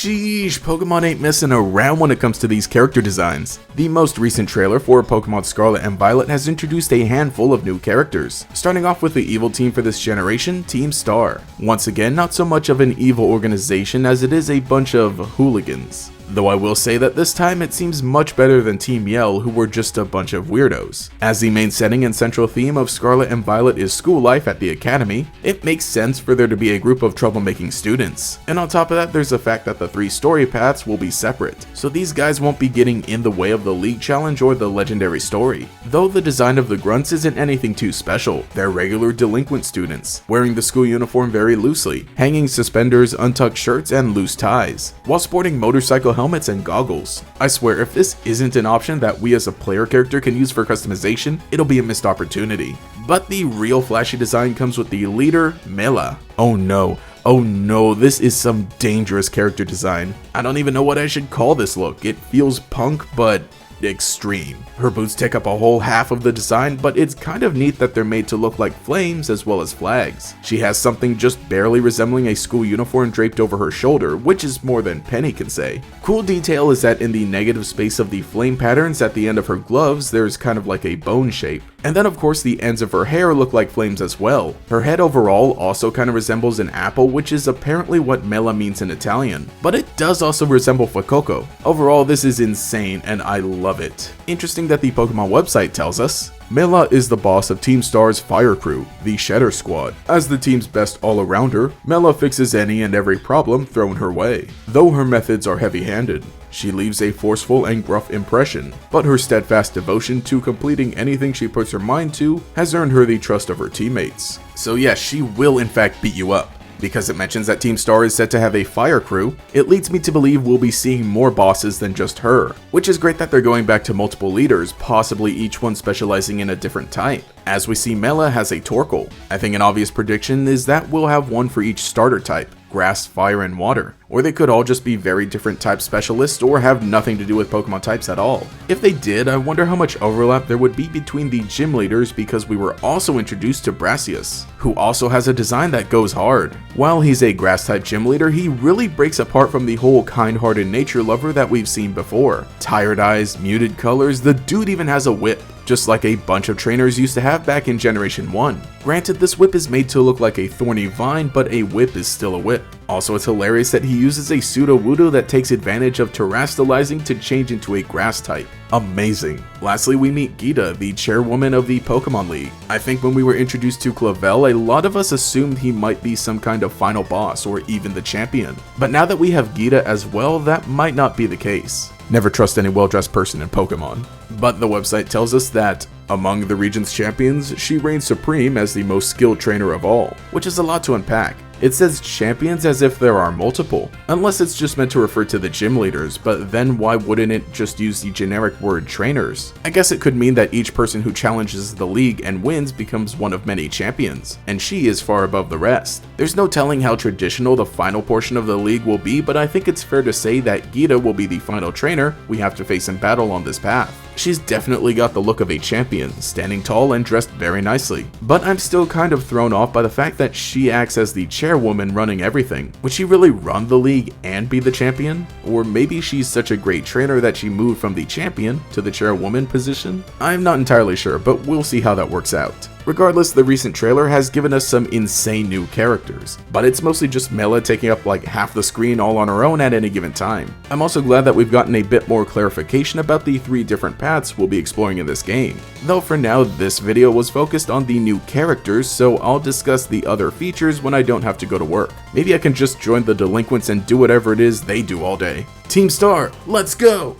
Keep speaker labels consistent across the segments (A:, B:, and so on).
A: sheesh, Pokemon ain't messing around when it comes to these character designs. The most recent trailer for Pokemon Scarlet and Violet has introduced a handful of new characters, starting off with the evil team for this generation, Team Star. Once again, not so much of an evil organization as it is a bunch of hooligans. Though I will say that this time it seems much better than Team Yell, who were just a bunch of weirdos. As the main setting and central theme of Scarlet and Violet is school life at the academy, it makes sense for there to be a group of troublemaking students. And on top of that, there's the fact that the 3 story paths will be separate, so these guys won't be getting in the way of the league challenge or the legendary story. Though the design of the grunts isn't anything too special, they're regular delinquent students, wearing the school uniform very loosely, hanging suspenders, untucked shirts, and loose ties, while sporting motorcycle helmets and goggles. I swear, if this isn't an option that we as a player character can use for customization, it'll be a missed opportunity. But the real flashy design comes with the leader, Mela. Oh no, this is some dangerous character design. I don't even know what I should call this look. It feels punk, but extreme. Her boots take up a whole half of the design, but it's kind of neat that they're made to look like flames as well as flags. She has something just barely resembling a school uniform draped over her shoulder, which is more than Penny can say. Cool detail is that in the negative space of the flame patterns at the end of her gloves, there's kind of like a bone shape. And then of course the ends of her hair look like flames as well. Her head overall also kind of resembles an apple, which is apparently what Mela means in Italian, but it does also resemble Fuecoco. Overall, this is insane and I love it. Interesting that the Pokemon website tells us, Mela is the boss of Team Star's fire crew, the Shedder Squad. As the team's best all-arounder, Mela fixes any and every problem thrown her way. Though her methods are heavy-handed, she leaves a forceful and gruff impression, but her steadfast devotion to completing anything she puts her mind to has earned her the trust of her teammates. So yes, she will in fact beat you up. Because it mentions that Team Star is said to have a fire crew, it leads me to believe we'll be seeing more bosses than just her, which is great that they're going back to multiple leaders, possibly each one specializing in a different type. As we see, Mela has a Torkoal. I think an obvious prediction is that we'll have one for each starter type, grass, fire, and water. Or they could all just be very different type specialists or have nothing to do with Pokemon types at all. If they did, I wonder how much overlap there would be between the gym leaders, because we were also introduced to Brassius, who also has a design that goes hard. While he's a grass type gym leader, he really breaks apart from the whole kind-hearted nature lover that we've seen before. Tired eyes, muted colors, the dude even has a whip, just like a bunch of trainers used to have back in Generation 1. Granted, this whip is made to look like a thorny vine, but a whip is still a whip. Also, it's hilarious that he uses a pseudo-Wudo that takes advantage of terastallizing to change into a grass type. Amazing. Lastly, we meet Geeta, the chairwoman of the Pokemon League. I think when we were introduced to Clavel, a lot of us assumed he might be some kind of final boss or even the champion. But now that we have Geeta as well, that might not be the case. Never trust any well-dressed person in Pokemon. But the website tells us that, among the region's champions, she reigns supreme as the most skilled trainer of all, which is a lot to unpack. It says champions as if there are multiple, unless it's just meant to refer to the gym leaders, but then why wouldn't it just use the generic word trainers? I guess it could mean that each person who challenges the league and wins becomes one of many champions, and she is far above the rest. There's no telling how traditional the final portion of the league will be, but I think it's fair to say that Geeta will be the final trainer we have to face in battle on this path. She's definitely got the look of a champion, standing tall and dressed very nicely. But I'm still kind of thrown off by the fact that she acts as the chairwoman running everything. Would she really run the league and be the champion? Or maybe she's such a great trainer that she moved from the champion to the chairwoman position? I'm not entirely sure, but we'll see how that works out. Regardless, the recent trailer has given us some insane new characters, but it's mostly just Mela taking up like half the screen all on her own at any given time. I'm also glad that we've gotten a bit more clarification about the 3 different paths we'll be exploring in this game. Though for now, this video was focused on the new characters, so I'll discuss the other features when I don't have to go to work. Maybe I can just join the delinquents and do whatever it is they do all day. Team Star, let's go!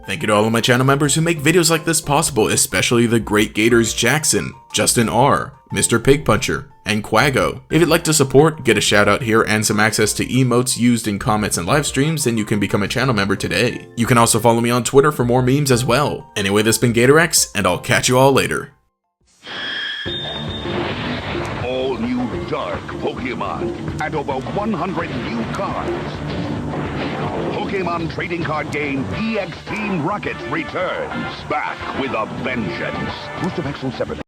A: Thank you to all of my channel members who make videos like this possible, especially the great Gators Jackson, Justin R, Mr. Pig Puncher, and Quago. If you'd like to support, get a shout out here and some access to emotes used in comments and live streams, then you can become a channel member today. You can also follow me on Twitter for more memes as well. Anyway, this has been GatorEX, and I'll catch you all later.
B: All new dark Pokemon and over 100 new cards. Pokemon trading card game EX Team Rocket returns, back with a vengeance. Booster packs sold separately.